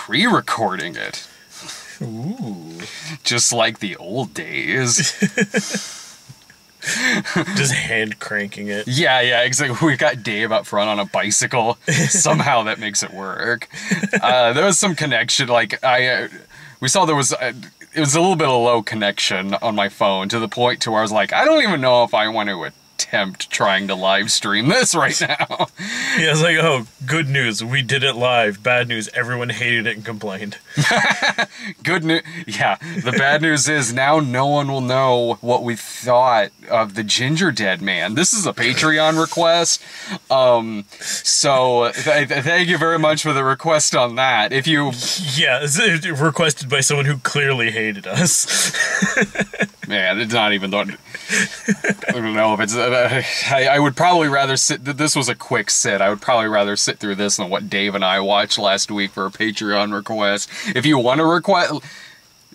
pre-recording it. Ooh. Just like the old days. Just hand cranking it. Yeah, exactly. We got Dave up front on a bicycle. Somehow that makes it work. There was some connection. Like, we saw there was... it was a little bit of low connection on my phone to the point to where I was like, I don't even know if I want to attempt trying to live stream this right now. Yeah, it's like, oh, good news, we did it live. Bad news, everyone hated it and complained. Good news, yeah. The bad news is now no one will know what we thought of the Gingerdead Man. This is a Patreon request, so thank you very much for the request on that. If you, yeah, it's requested by someone who clearly hated us. Man, it's not even. I don't know if it's. I would probably rather sit. This was a quick sit. I would probably rather sit through this than what Dave and I watched last week for a Patreon request. If you want to request,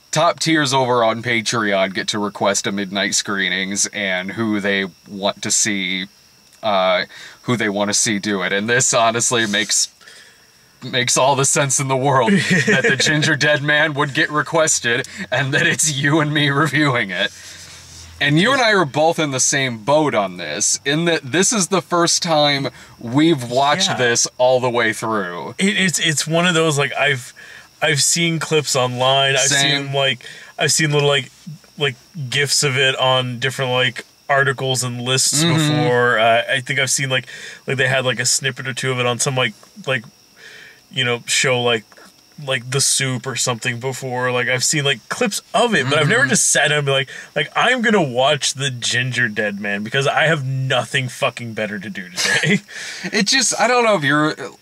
top tiers over on Patreon get to request a midnight screenings and who they want to see, do it. And this honestly makes all the sense in the world that the Gingerdead Man would get requested and that it's you and me reviewing it. And you and I are both in the same boat on this, in that this is the first time we've watched this all the way through. It's one of those, like, I've seen clips online. I've seen little like GIFs of it on different like articles and lists before. I think I've seen like they had like a snippet or two of it on some like you know, show like The Soup or something before. Like, I've seen like clips of it, but I've never just sat down and be like I'm gonna watch the Gingerdead Man because I have nothing fucking better to do today. It just, I don't know if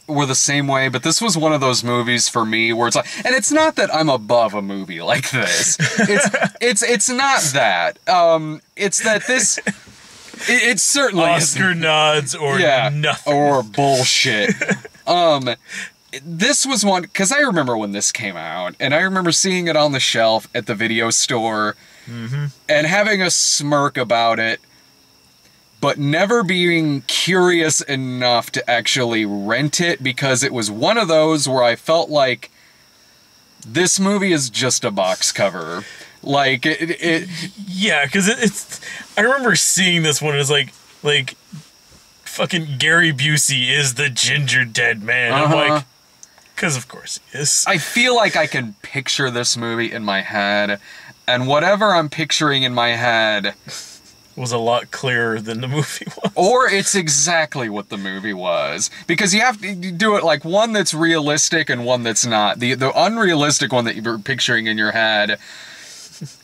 we're the same way, but this was one of those movies for me where it's like, and it's not that I'm above a movie like this. It's not that. It's that this. It's certainly Oscar nods or nothing or bullshit. This was one, because I remember when this came out, and I remember seeing it on the shelf at the video store, and having a smirk about it, but never being curious enough to actually rent it, because it was one of those where I felt like this movie is just a box cover. Like, yeah, because it's... I remember seeing this one as like fucking Gary Busey is the Gingerdead Man. I'm like, because of course he is. I feel like I can picture this movie in my head, and whatever I'm picturing in my head was a lot clearer than the movie was. Or it's exactly what the movie was. Because you have to do it like one that's realistic and one that's not. The unrealistic one that you're picturing in your head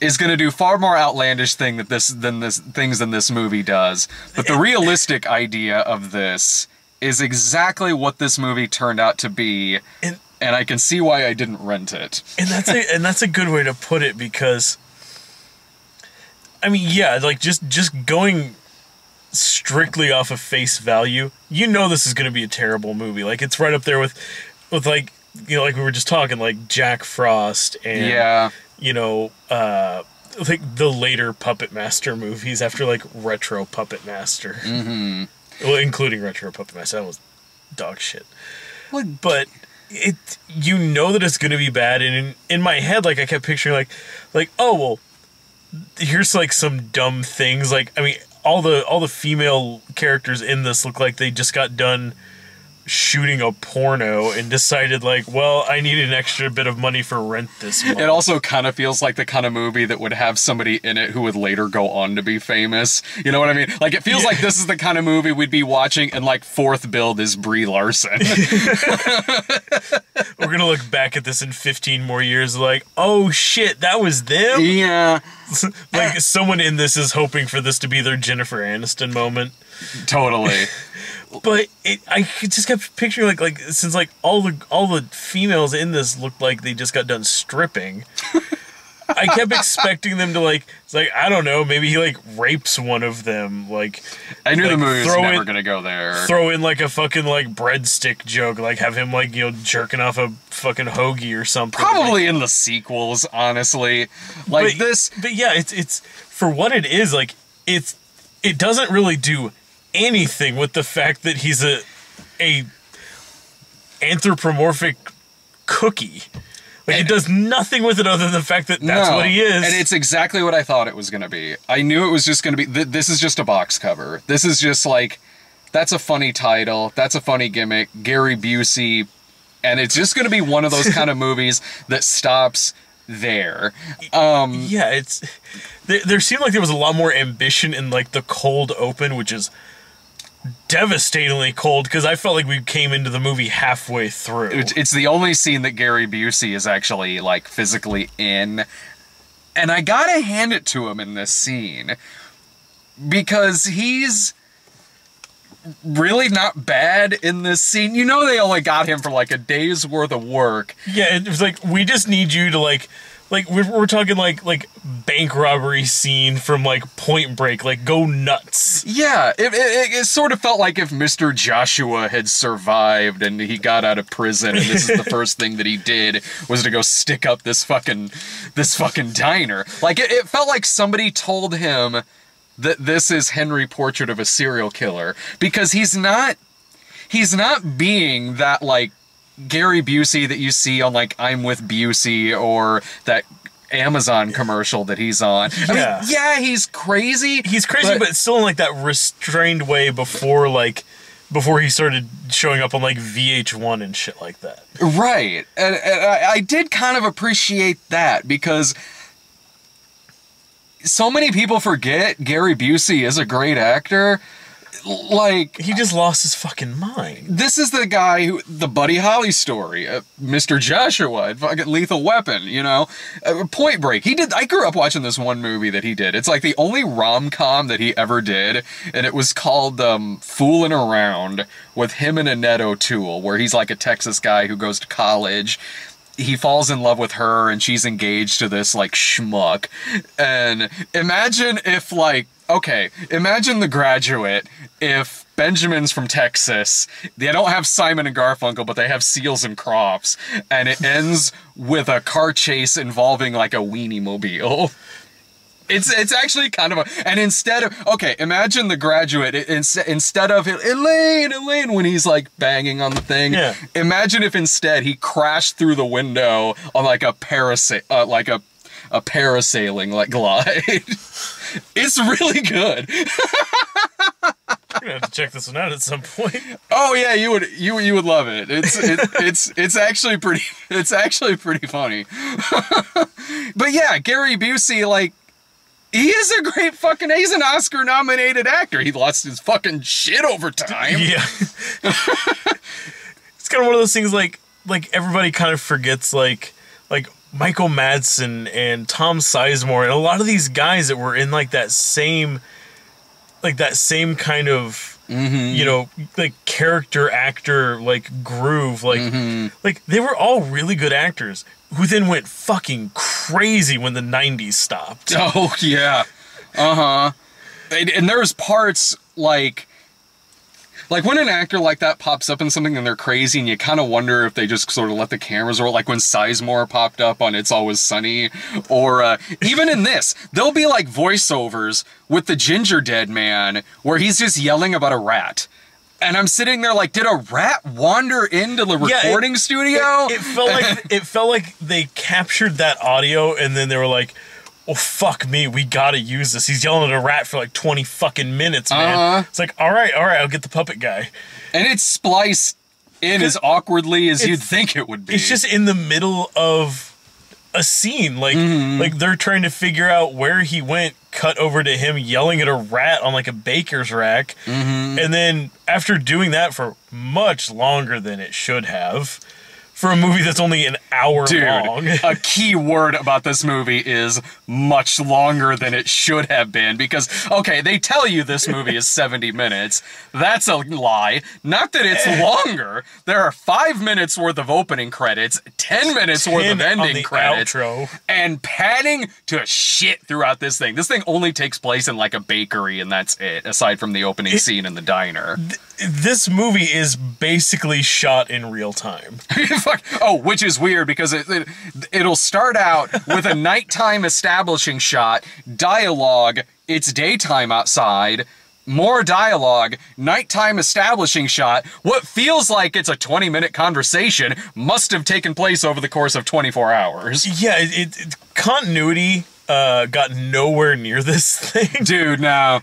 is going to do far more outlandish things than this movie does. But the realistic idea of this is exactly what this movie turned out to be, and I can see why I didn't rent it. And that's a good way to put it, because I mean, yeah, like just going strictly off of face value, you know this is going to be a terrible movie. Like, it's right up there with like, you know, like we were just talking, like Jack Frost and you know, like the later Puppet Master movies after like Retro Puppet Master. Well, including Retro Puppet Master. That was dog shit. But you know that it's going to be bad, and in my head, like, I kept picturing like, oh, well, here's like some dumb things. Like, I mean, all the female characters in this look like they just got done shooting a porno and decided, like, well, I need an extra bit of money for rent this month. It also kind of feels like the kind of movie that would have somebody in it who would later go on to be famous. You know what I mean? Like, it feels like this is the kind of movie we'd be watching, and like fourth build is Brie Larson. We're gonna look back at this in 15 more years like, oh shit, that was them? Yeah. Like, someone in this is hoping for this to be their Jennifer Aniston moment. Totally. But I just kept picturing like since like all the females in this looked like they just got done stripping, I kept expecting them to like, it's like, I don't know, maybe he like rapes one of them. Like, I knew like, the movie was never gonna go there. Throw in like a fucking like breadstick joke, like have him like, you know, jerking off a fucking hoagie or something. Probably like, in the sequels, honestly. Like, but yeah, it's for what it is. Like, it doesn't really do anything with the fact that he's a anthropomorphic cookie. Like, it does nothing with it other than the fact that that's what he is. And it's exactly what I thought it was going to be. I knew it was just going to be... This is just a box cover. This is just like... That's a funny title. That's a funny gimmick. Gary Busey. And it's just going to be one of those kind of movies that stops there. Yeah, it's... There seemed like there was a lot more ambition in, like, the cold open, which is devastatingly cold, because I felt like we came into the movie halfway through. It's the only scene that Gary Busey is actually, like, physically in. And I gotta hand it to him in this scene, because he's really not bad in this scene. You know they only got him for, like, a day's worth of work. Yeah, it was like, we just need you to, like we're talking like bank robbery scene from like Point Break, like go nuts. Yeah, it sort of felt like if Mr. Joshua had survived and he got out of prison and this is the first thing that he did was to go stick up this fucking diner. Like it felt like somebody told him that this is Henry Portrait of a Serial Killer, because he's not being that like Gary Busey that you see on, like, I'm with Busey or that Amazon commercial that he's on. I mean, yeah, he's crazy. He's crazy, but still in, like, that restrained way before he started showing up on, like, VH1 and shit like that. Right. And I did kind of appreciate that, because so many people forget Gary Busey is a great actor. Like, he just lost his fucking mind. This is the guy who, the Buddy Holly story, Mr. Joshua, fucking Lethal Weapon, you know, Point Break. I grew up watching this one movie that he did. It's like the only rom-com that he ever did, and it was called Foolin' Around, with him and Annette O'Toole, where he's like a Texas guy who goes to college. He falls in love with her, and she's engaged to this, like, schmuck. And imagine if, like, okay, imagine The Graduate if Benjamin's from Texas. They don't have Simon and Garfunkel, but they have Seals and Crofts. And it ends with a car chase involving, like, a weenie mobile. It's actually kind of a... And instead of... Okay, imagine The Graduate. Instead of Elaine, when he's, like, banging on the thing. Yeah. Imagine if instead he crashed through the window on, like, a parasailing, like, glide. It's really good. You're gonna have to check this one out at some point. Oh yeah, you would love it. It's actually pretty funny. But yeah, Gary Busey, like, he is a great fucking... He's an Oscar-nominated actor. He lost his fucking shit over time. Yeah. It's kind of one of those things, like everybody kind of forgets, like Michael Madsen and Tom Sizemore and a lot of these guys that were in like that same kind of, you know, like character actor, like groove, like they were all really good actors who then went fucking crazy when the 90s stopped. Oh yeah. And there's parts like when an actor like that pops up in something and they're crazy and you kind of wonder if they just sort of let the cameras roll, like when Sizemore popped up on It's Always Sunny, or even in this, there'll be like voiceovers with the Gingerdead Man where he's just yelling about a rat. And I'm sitting there like, did a rat wander into the recording studio? It felt like they captured that audio and then they were like, oh, fuck me, we gotta use this. He's yelling at a rat for like 20 fucking minutes, man. It's like, all right, I'll get the puppet guy. And it's spliced in as awkwardly as you'd think it would be. It's just in the middle of a scene. Like, like they're trying to figure out where he went, cut over to him yelling at a rat on like a baker's rack. And then after doing that for much longer than it should have, for a movie that's only an hour long. A key word about this movie is much longer than it should have been, because, okay, they tell you this movie is 70 minutes. That's a lie. Not that it's longer. There are 5 minutes worth of opening credits, 10 minutes worth of ending credits, outro, and padding to shit throughout this thing. This thing only takes place in, like, a bakery, and that's it, aside from the opening scene in the diner. This movie is basically shot in real time. Oh, which is weird because it'll start out with a nighttime establishing shot, dialogue, it's daytime outside, more dialogue, nighttime establishing shot. What feels like it's a 20-minute conversation must have taken place over the course of 24 hours. Yeah, continuity got nowhere near this thing. Dude, no.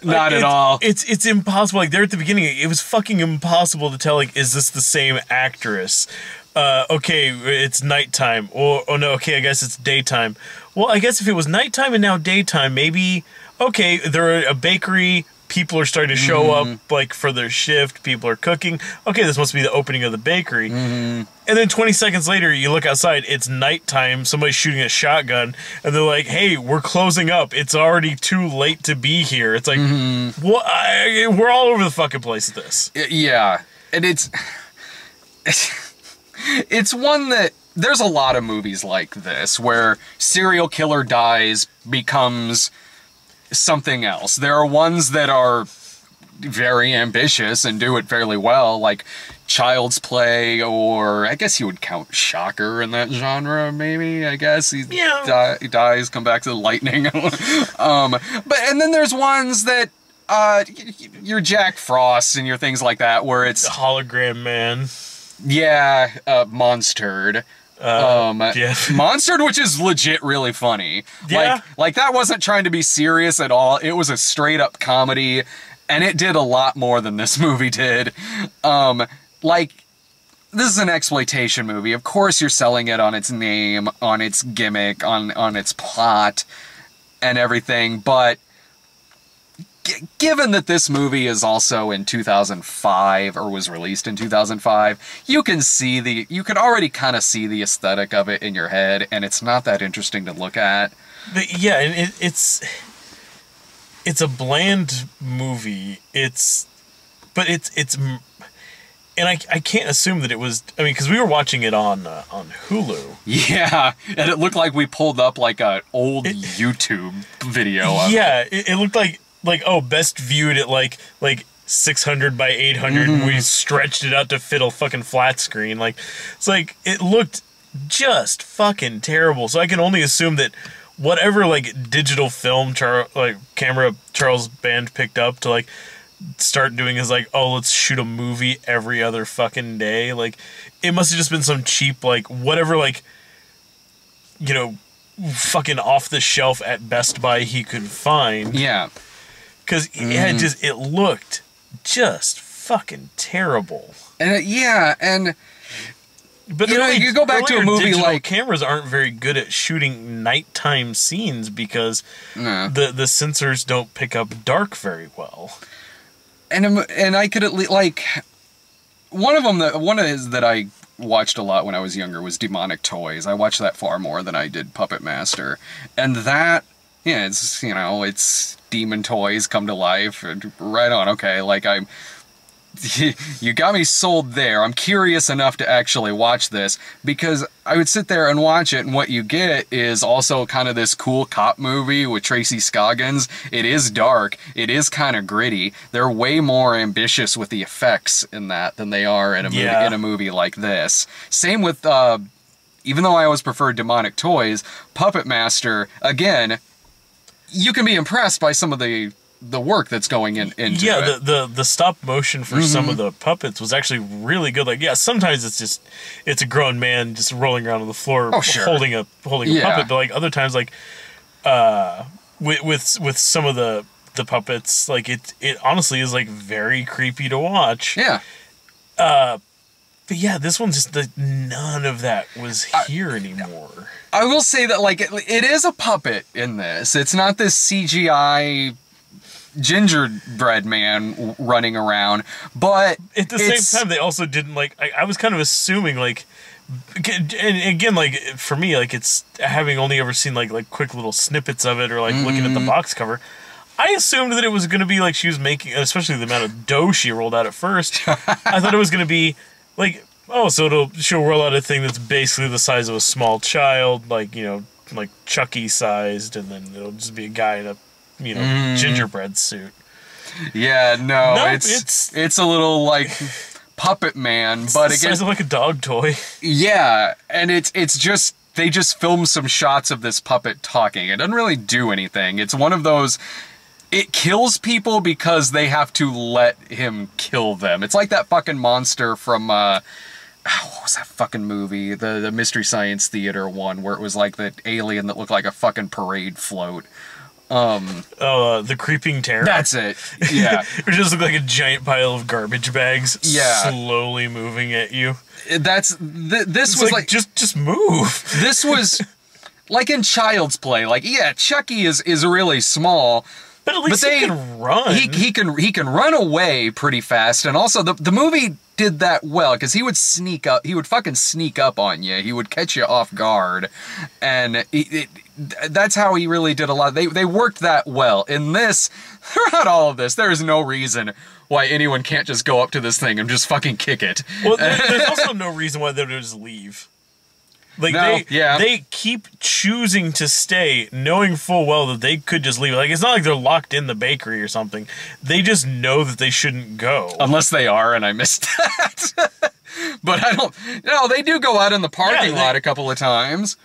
Not at all. It's impossible. Like, there at the beginning, it was fucking impossible to tell, like, is this the same actress? Okay, it's nighttime. Or, oh no, okay, I guess it's daytime. Well, I guess if it was nighttime and now daytime, maybe, okay, they're at a bakery, people are starting to show up, like, for their shift, people are cooking. Okay, this must be the opening of the bakery. And then 20 seconds later, you look outside, it's nighttime, somebody's shooting a shotgun, and they're like, hey, we're closing up. It's already too late to be here. It's like, what? We're all over the fucking place with this. Yeah, and it's one that, there's a lot of movies like this, where serial killer dies, becomes something else. There are ones that are very ambitious and do it fairly well, like Child's Play, or I guess you would count Shocker in that genre, maybe, I guess. He dies, come back to the lightning. And then there's ones that, your Jack Frost and your things like that, where it's... Hologram Man. Yeah, Monstered. Monstered, which is legit really funny. Yeah. Like that wasn't trying to be serious at all. It was a straight up comedy, and it did a lot more than this movie did. Like, this is an exploitation movie. Of course you're selling it on its name, on its gimmick, on its plot, and everything, but given that this movie is also in 2005, or was released in 2005, you can already kind of see the aesthetic of it in your head, and it's not that interesting to look at. Yeah, and it's a bland movie. And I can't assume that it was, I mean, because we were watching it on Hulu. Yeah, and it looked like we pulled up like an old YouTube video of it. It looked like, oh, best viewed at like 600 by 800, and we stretched it out to fit a fucking flat screen. Like, it's like, it looked just fucking terrible. So I can only assume that whatever, like, digital film camera Charles Band picked up to, like, start doing is like, oh, let's shoot a movie every other fucking day. Like, it must have just been some cheap, like, whatever, like, you know, fucking off the shelf at Best Buy he could find. Yeah. Because it looked just fucking terrible. And but you know, you go back to a movie like, cameras aren't very good at shooting nighttime scenes because the sensors don't pick up dark very well. And I could at least, like, one of that I watched a lot when I was younger was Demonic Toys. I watched that far more than I did Puppet Master, and that, yeah, it's, you know, it's demon toys come to life, and right on. Okay, like, you got me sold there. I'm curious enough to actually watch this, because I would sit there and watch it, and what you get is also kind of this cool cop movie with Tracy Scoggins. It is dark. It is kind of gritty. They're way more ambitious with the effects in that than they are in a movie like this. Same with, even though I always preferred Demonic Toys, Puppet Master, again, you can be impressed by some of the work that's going into it. Yeah, the stop motion for some of the puppets was actually really good. Like, yeah, sometimes it's a grown man just rolling around on the floor holding a puppet, but like other times, like with some of the puppets, like it honestly is like very creepy to watch. Yeah. But yeah, this one just none of that was here anymore. I will say that, like, it is a puppet in this. It's not this CGI gingerbread man running around, but at the same time, they also didn't, like, I was kind of assuming, like, and again, like, for me, like, it's having only ever seen like quick little snippets of it, or like looking at the box cover, I assumed that it was going to be like she was making, especially the amount of dough she rolled out at first. I thought it was going to be like, oh, so she'll roll out a thing that's basically the size of a small child, like, you know, like Chucky sized, and then it'll just be a guy in a, you know, gingerbread suit. Yeah, no, it's a little like Puppet Man, but the size of like a dog toy. Yeah, and it's just, they just film some shots of this puppet talking. It doesn't really do anything. It's one of those, it kills people because they have to let him kill them. It's like that fucking monster from, what was that fucking movie? The Mystery Science Theater one, where it was like the alien that looked like a fucking parade float. The Creeping Terror. That's it. Yeah. It just looked like a giant pile of garbage bags slowly moving at you. This was like just move. This was like in Child's Play. Like, yeah, Chucky is really small. But at least he can run. He can run away pretty fast, and also the movie did that well because he would sneak up. He would fucking sneak up on you. He would catch you off guard, and that's how he really did a lot. They worked that well. In this, throughout all of this, there is no reason why anyone can't just go up to this thing and just fucking kick it. Well, there's also no reason why they would just leave. Like, they keep choosing to stay, knowing full well that they could just leave. Like, it's not like they're locked in the bakery or something. They just know that they shouldn't go. Unless they are, and I missed that. But I don't... No, they do go out in the parking lot a couple of times.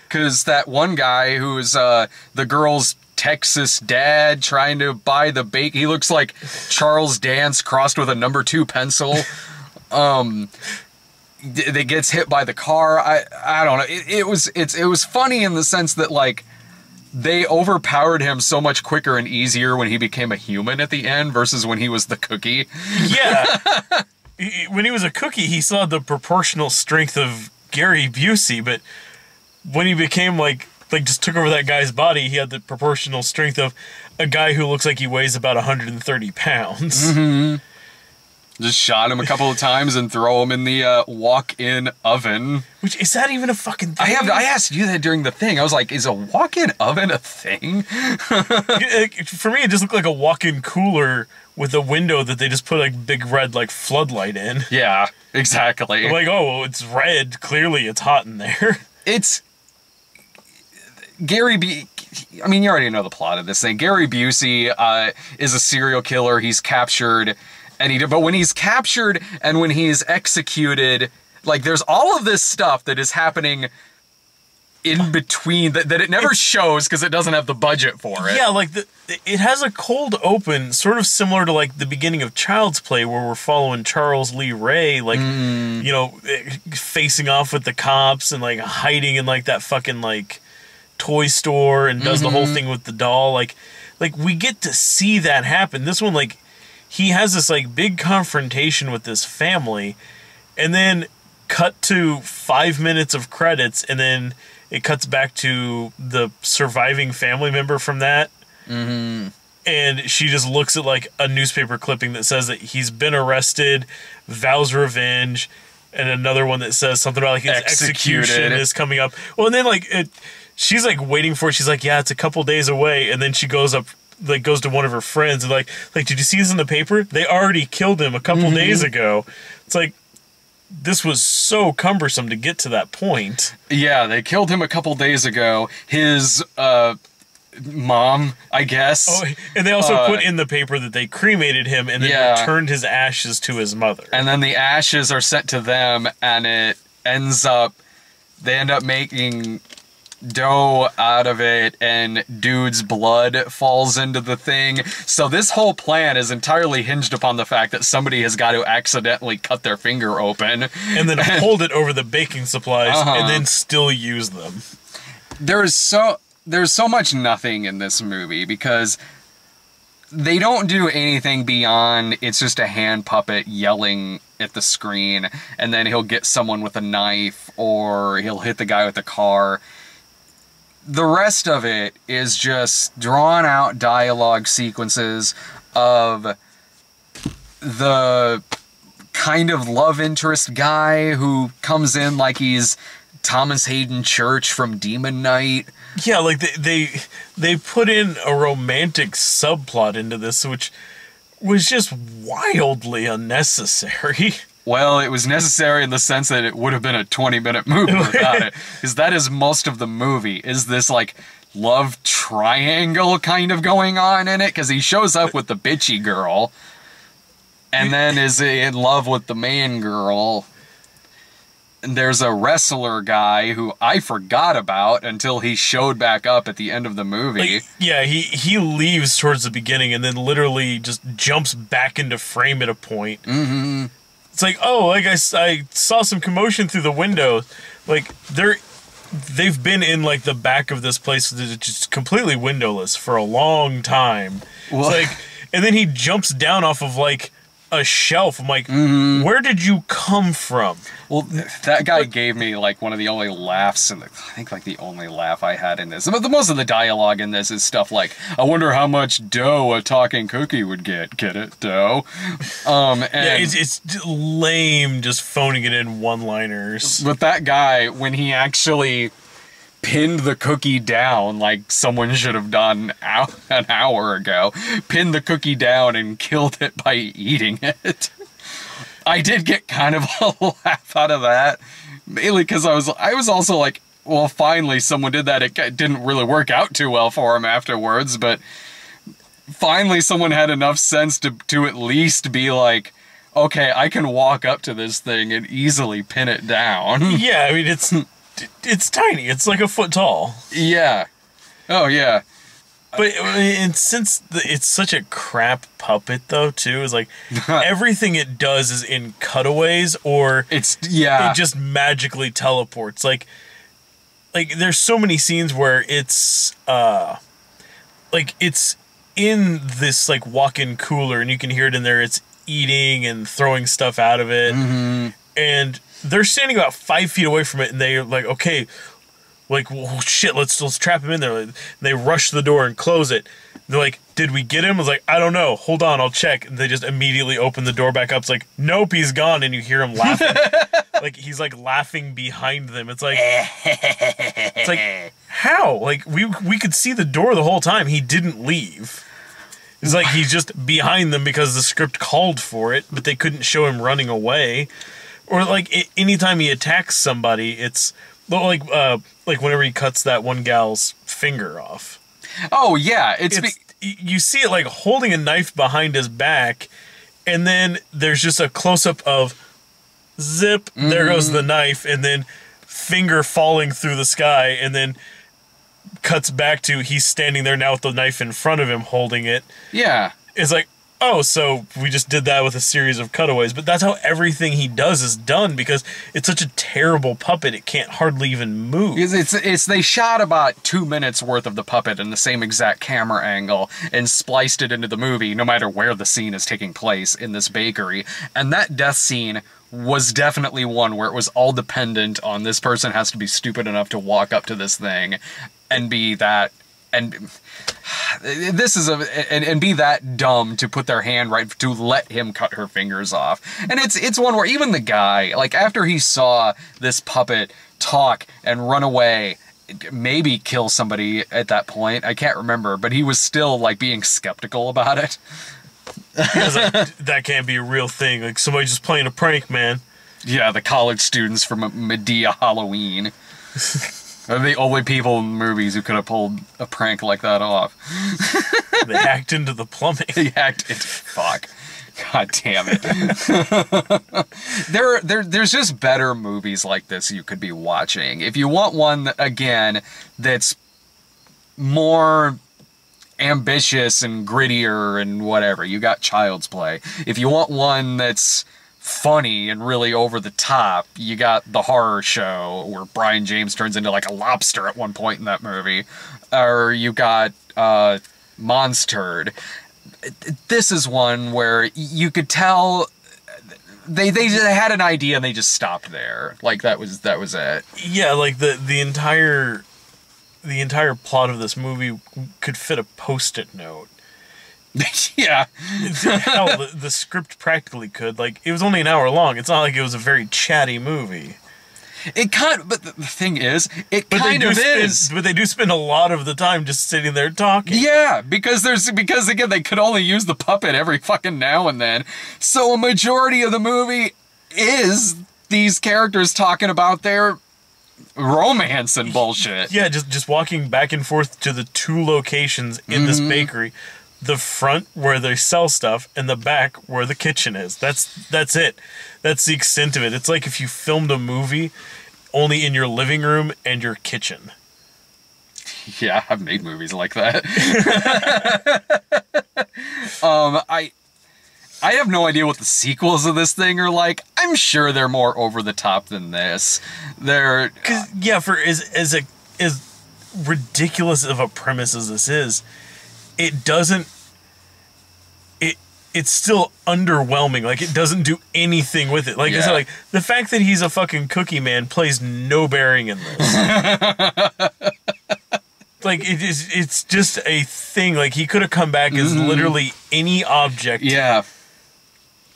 Because that one guy who's the girl's Texas dad trying to buy the bake... He looks like Charles Dance crossed with a No. 2 pencil. That gets hit by the car. I don't know. It was funny in the sense that, like, they overpowered him so much quicker and easier when he became a human at the end versus when he was the cookie. Yeah. When he was a cookie, he saw the proportional strength of Gary Busey, but when he became like just took over that guy's body, he had the proportional strength of a guy who looks like he weighs about 130 pounds. Mm-hmm. Just shot him a couple of times and throw him in the walk-in oven. Which, is that even a fucking thing? I asked you that during the thing. I was like, is a walk-in oven a thing? For me, it just looked like a walk-in cooler with a window that they just put a big red, like, floodlight in. Yeah, exactly. I'm like, oh, well, it's red. Clearly it's hot in there. It's... I mean, you already know the plot of this thing. Gary Busey is a serial killer. He's captured... But when he's captured and when he's executed, like, there's all of this stuff that is happening in between that it never shows because it doesn't have the budget for it. Yeah, like, it has a cold open, sort of similar to, like, the beginning of Child's Play, where we're following Charles Lee Ray, like, you know, facing off with the cops and, like, hiding in, like, that fucking, like, toy store and does the whole thing with the doll. Like, we get to see that happen. This one, like... He has this, like, big confrontation with this family, and then cut to 5 minutes of credits, and then it cuts back to the surviving family member from that. Mm-hmm. And she just looks at, like, a newspaper clipping that says that he's been arrested, vows revenge, and another one that says something about, like, his execution is coming up. Well, and then, like, she's, like, waiting for it. She's like, yeah, it's a couple days away, and then she goes up... like, goes to one of her friends and like, did you see this in the paper? They already killed him a couple days ago. It's like, this was so cumbersome to get to that point. Yeah, they killed him a couple days ago. His, mom, I guess. Oh, and they also put in the paper that they cremated him and then returned his ashes to his mother. And then the ashes are sent to them, and they end up making dough out of it, and dude's blood falls into the thing. So this whole plan is entirely hinged upon the fact that somebody has got to accidentally cut their finger open and then hold it over the baking supplies and then still use them. There's so much nothing in this movie because they don't do anything beyond it's just a hand puppet yelling at the screen, and then he'll get someone with a knife or he'll hit the guy with the car. The rest of it is just drawn-out dialogue sequences of the kind of love interest guy who comes in like he's Thomas Hayden Church from Demon Knight. Yeah, like they put in a romantic subplot into this, which was just wildly unnecessary. Well, it was necessary in the sense that it would have been a 20-minute movie without it. Because that is most of the movie, is this, like, love triangle kind of going on in it. Because he shows up with the bitchy girl, and then is in love with the main girl. there's a wrestler guy who I forgot about until he showed back up at the end of the movie. Like, yeah, he leaves towards the beginning and then literally just jumps back into frame at a point. Mm-hmm. It's like, oh, like I saw some commotion through the window. Like, they've been in, like, the back of this place that's just completely windowless for a long time. Well, it's like, and then he jumps down off of, like, a shelf. I'm like, where did you come from? Well, that guy gave me, like, one of the only laughs, and I think, like, the only laugh I had in this. But most of the dialogue in this is stuff like, I wonder how much dough a talking cookie would get. Get it? Dough? And yeah, it's lame just phoning it in one-liners. But that guy, when he actually pinned the cookie down like someone should have done an hour ago, pinned the cookie down and killed it by eating it. I did get kind of a laugh out of that, mainly because I was also like, well, finally someone did that. It didn't really work out too well for him afterwards, but finally someone had enough sense to at least be like, okay, I can walk up to this thing and easily pin it down. Yeah, I mean, it's tiny. It's like a foot tall. Yeah. Oh, yeah. But and since it's such a crap puppet, though, too, is like everything it does is in cutaways or it just magically teleports. Like there's so many scenes where it's like it's in this like walk-in cooler and you can hear it in there. It's eating and throwing stuff out of it, and they're standing about 5 feet away from it, and they're like, okay, like, well, shit, let's trap him in there. And they rush the door and close it. They're like, did we get him? I was like, I don't know. Hold on, I'll check. And they just immediately open the door back up. It's like, nope, he's gone. And you hear him laughing. Like, he's like laughing behind them. It's like, how? Like, we could see the door the whole time. He didn't leave. It's like he's just behind them because the script called for it, but they couldn't show him running away. Or like anytime he attacks somebody, it's like whenever he cuts that one gal's finger off. Oh yeah, you see it like holding a knife behind his back, and then there's just a close up of zip. There goes the knife, and then finger falling through the sky, and then cuts back to he's standing there now with the knife in front of him holding it. Yeah, it's like, oh, so we just did that with a series of cutaways, but that's how everything he does is done because it's such a terrible puppet it can't hardly even move. They shot about 2 minutes worth of the puppet in the same exact camera angle and spliced it into the movie, no matter where the scene is taking place in this bakery. And that death scene was definitely one where it was all dependent on this person has to be stupid enough to walk up to this thing and be that. And this is and be that dumb to put their hand right to let him cut her fingers off. And it's one where even the guy, like after he saw this puppet talk and run away, maybe kill somebody at that point, I can't remember, but he was still like being skeptical about it. Like, that can't be a real thing. Like somebody just playing a prank, man. Yeah, the college students from Medea Halloween. They're the only people in movies who could have pulled a prank like that off. They hacked into the plumbing. They hacked into... Fuck. God damn it. There's just better movies like this you could be watching. If you want one, that, again, that's more ambitious and grittier and whatever, you got Child's Play. If you want one that's funny and really over the top, you got The Horror Show, where Brian James turns into like a lobster at one point in that movie. Or you got Monstered. This is one where you could tell they had an idea and they just stopped there. Like that was it. Yeah, like the entire plot of this movie could fit a Post-it note. Yeah. Hell, the script practically could. Like, it was only an hour long. It's not like it was a very chatty movie. It kind of, but the thing is, it kind of is. But they do spend a lot of the time just sitting there talking. Yeah, because again, they could only use the puppet every fucking now and then. So a majority of the movie is these characters talking about their romance and bullshit. Yeah, just walking back and forth to the two locations in this bakery. the front where they sell stuff and the back where the kitchen is. That's it. That's the extent of it. It's like if you filmed a movie only in your living room and your kitchen. Yeah, I've made movies like that. I have no idea what the sequels of this thing are like. I'm sure they're more over the top than this. They're for as ridiculous of a premise as this is, it doesn't. It's still underwhelming. Like, it doesn't do anything with it. Like I said, like the fact that he's a fucking cookie man plays no bearing in this. Like, it's just a thing. Like, he could have come back as literally any object. Yeah.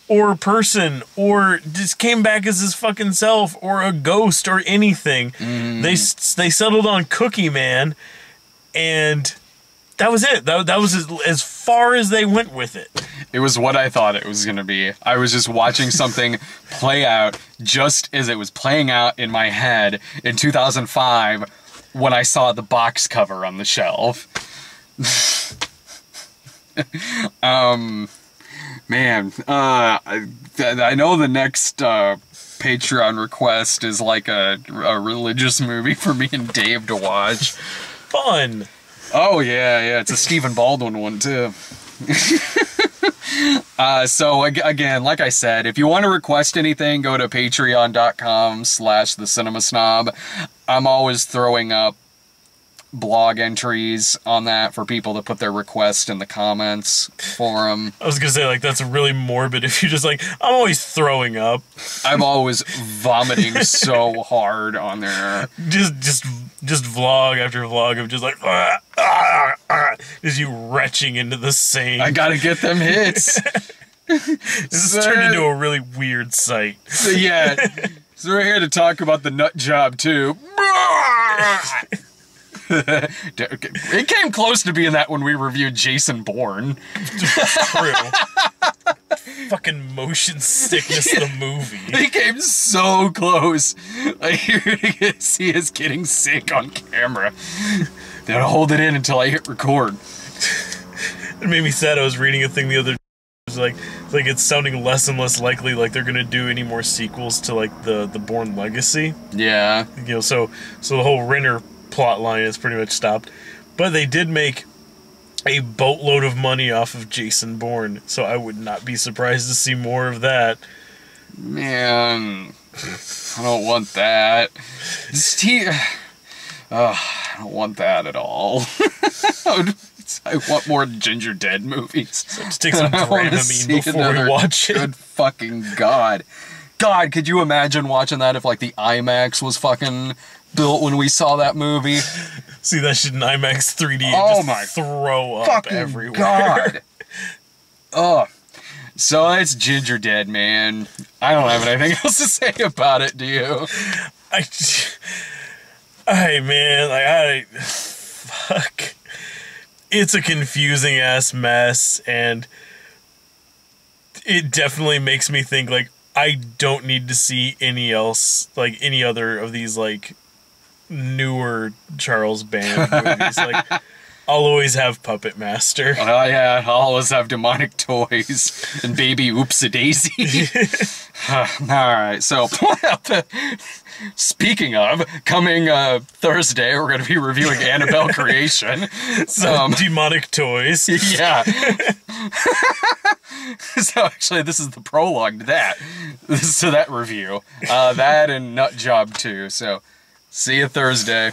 Or person, or just came back as his fucking self, or a ghost, or anything. They settled on Cookie Man, and that was it. That was as far as they went with it. It was what I thought it was going to be. I was just watching something play out just as it was playing out in my head in 2005 when I saw the box cover on the shelf. Man, I know the next Patreon request is like a religious movie for me and Dave to watch. Fun. Oh, yeah, it's a Stephen Baldwin one, too. So, again, like I said, if you want to request anything, go to patreon.com/thecinemasnob. I'm always throwing up blog entries on that for people to put their request in the comments for them. I was gonna say, like, that's really morbid if you're just like, I'm always throwing up. I'm always vomiting so hard on there. Just vlog after vlog of just like, just you retching into the same. I gotta get them hits. This has turned into a really weird sight. So, yeah. So we're here to talk about the nut job, too. It came close to being that when we reviewed Jason Bourne. True. Fucking motion sickness of the movie. It came so close. Like, you're gonna see us getting sick on camera. Then hold it in until I hit record. It made me sad. I was reading a thing the other day. It was like it's sounding less and less likely like they're gonna do any more sequels to like the Bourne Legacy. Yeah. You know, so the whole Renner plot line is pretty much stopped. But they did make a boatload of money off of Jason Bourne, so I would not be surprised to see more of that. Man, I don't want that. I don't want that at all. I want more Gingerdead movies. So just take some Dramamine before we watch it. Good fucking God. God, could you imagine watching that if, like, the IMAX was fucking built when we saw that movie? See that shit in IMAX 3D and oh just my throw up fucking everywhere. God. Oh. So it's Gingerdead Man. I don't have anything else to say about it, do you? Fuck. It's a confusing ass mess, and it definitely makes me think, like, I don't need to see any other of these, like, newer Charles Band movies. Like, I'll always have Puppet Master. Oh, yeah, I'll always have Demonic Toys and Baby Oops-a-Daisy. Alright, so, speaking of, coming Thursday, we're going to be reviewing Annabelle Creation. Demonic Toys. Yeah. So, actually, this is the prologue to that. This is to that review. That and Nut Job 2, so, see you Thursday.